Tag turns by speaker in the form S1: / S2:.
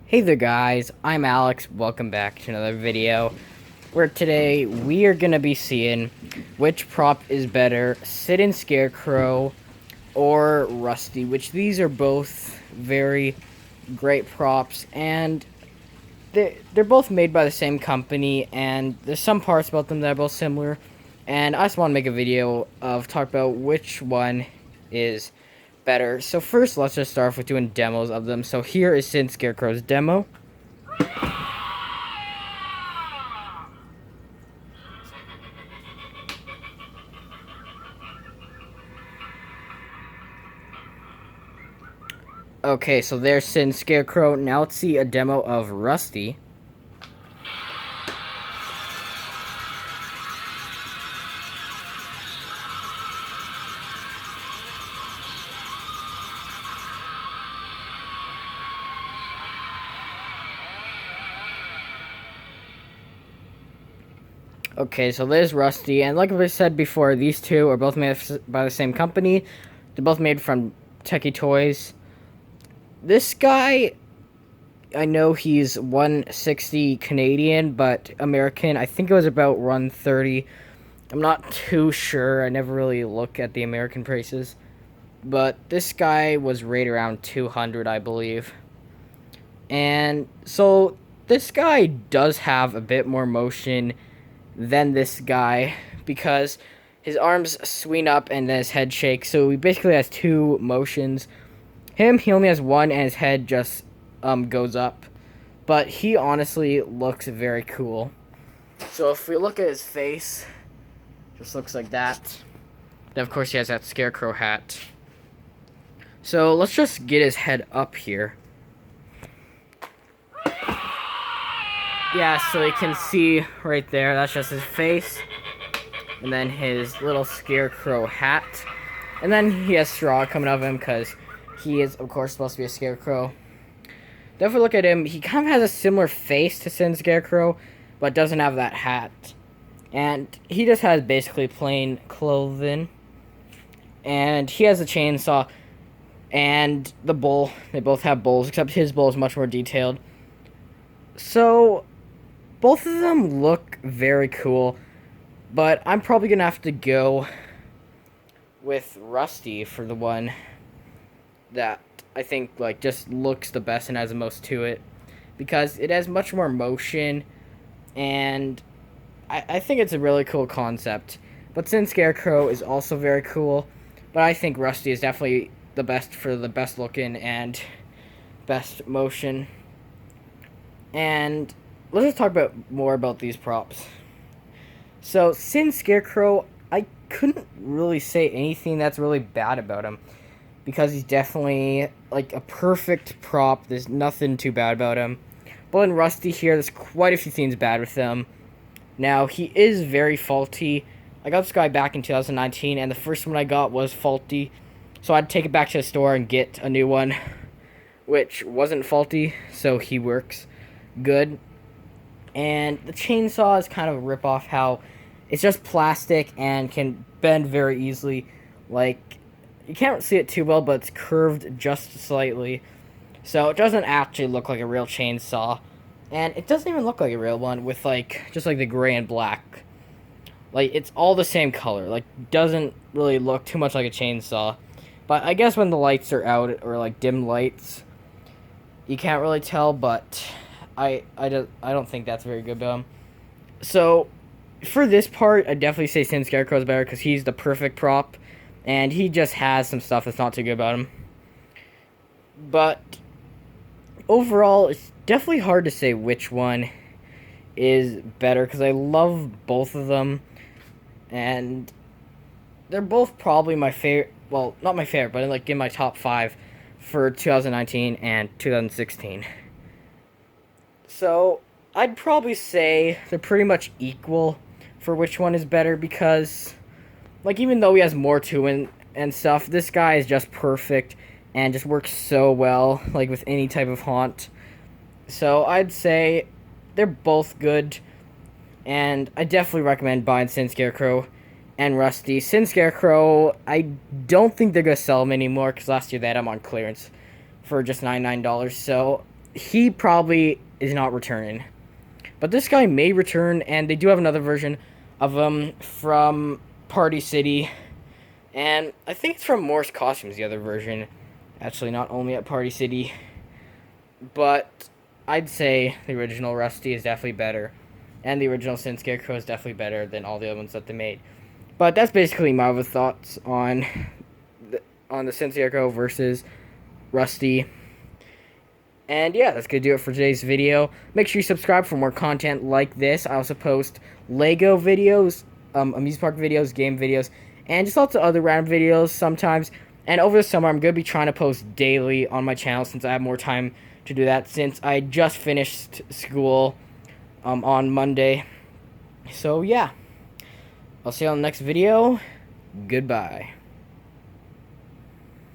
S1: Hey there guys, I'm Alex, welcome back to another video, where today we are going to be seeing which prop is better, Sit-in Scarecrow or Rusty, which these are both very great props, and they're both made by the same company, and there's some parts about them that are both similar, and I just want to make a video of talk about which one is better. So first, let's just start off with doing demos of them. So here is Sit-in Scarecrow's demo. Okay, so there's Sit-in Scarecrow. Now let's see a demo of Rusty. Okay, so there's Rusty, and like I said before, these two are both made by the same company. They're both made from Techie Toys. This guy, I know he's 160 Canadian, but American, I think it was about 130. I'm not too sure. I never really look at the American prices. But this guy was right around 200, I believe. And so this guy does have a bit more motion than this guy because his arms swing up and then his head shakes. So he basically has two motions. He only has one, and his head just goes up. But he honestly looks very cool. So if we look at his face, just looks like that. Then of course he has that scarecrow hat. So let's just get his head up here. Yeah, so you can see right there, that's just his face. And then his little scarecrow hat. And then he has straw coming out of him because he is, of course, supposed to be a scarecrow. Then if we look at him, he kind of has a similar face to Sit-in Scarecrow, but doesn't have that hat. And he just has basically plain clothing. And he has a chainsaw and the bowl. They both have bowls, except his bowl is much more detailed. So both of them look very cool, but I'm probably gonna have to go with Rusty for the one that I think like just looks the best and has the most to it, because it has much more motion, and I think it's a really cool concept. But Sit-in Scarecrow is also very cool, but I think Rusty is definitely the best for the best looking and best motion. And let's just talk more about these props. So Sit-in Scarecrow, I couldn't really say anything that's really bad about him, because he's definitely like a perfect prop. There's nothing too bad about him. But in Rusty here, there's quite a few things bad with him. Now, he is very faulty. I got this guy back in 2019, and the first one I got was faulty. So I'd take it back to the store and get a new one, which wasn't faulty, so he works good. And the chainsaw is kind of a ripoff, how it's just plastic and can bend very easily. Like, you can't see it too well, but it's curved just slightly. So it doesn't actually look like a real chainsaw. And it doesn't even look like a real one with just like the gray and black. Like, it's all the same color. Like, doesn't really look too much like a chainsaw. But I guess when the lights are out, or like dim lights, you can't really tell, but I don't think that's very good about him. So for this part, I definitely say Sit-in Scarecrow is better because he's the perfect prop, and he just has some stuff that's not too good about him. But overall, it's definitely hard to say which one is better because I love both of them, and they're both probably my favorite. Well, not my favorite, but like in my top 5 for 2019 and 2016. So I'd probably say they're pretty much equal for which one is better, because like even though he has more to him and stuff, this guy is just perfect and just works so well like with any type of haunt. So I'd say they're both good, and I definitely recommend buying Sit-in Scarecrow and Rusty. Sit-in Scarecrow, I don't think they're going to sell them anymore, because last year they had them on clearance for just $99. So he probably is not returning. But this guy may return, and they do have another version of him from Party City. And I think it's from Morse Costumes, the other version. Actually, not only at Party City. But I'd say the original Rusty is definitely better. And the original Sin Scarecrow is definitely better than all the other ones that they made. But that's basically my other thoughts on the Sin Scarecrow versus Rusty. And yeah, that's going to do it for today's video. Make sure you subscribe for more content like this. I also post Lego videos, amusement park videos, game videos, and just lots of other random videos sometimes. And over the summer, I'm going to be trying to post daily on my channel since I have more time to do that, since I just finished school on Monday. So yeah, I'll see you on the next video. Goodbye.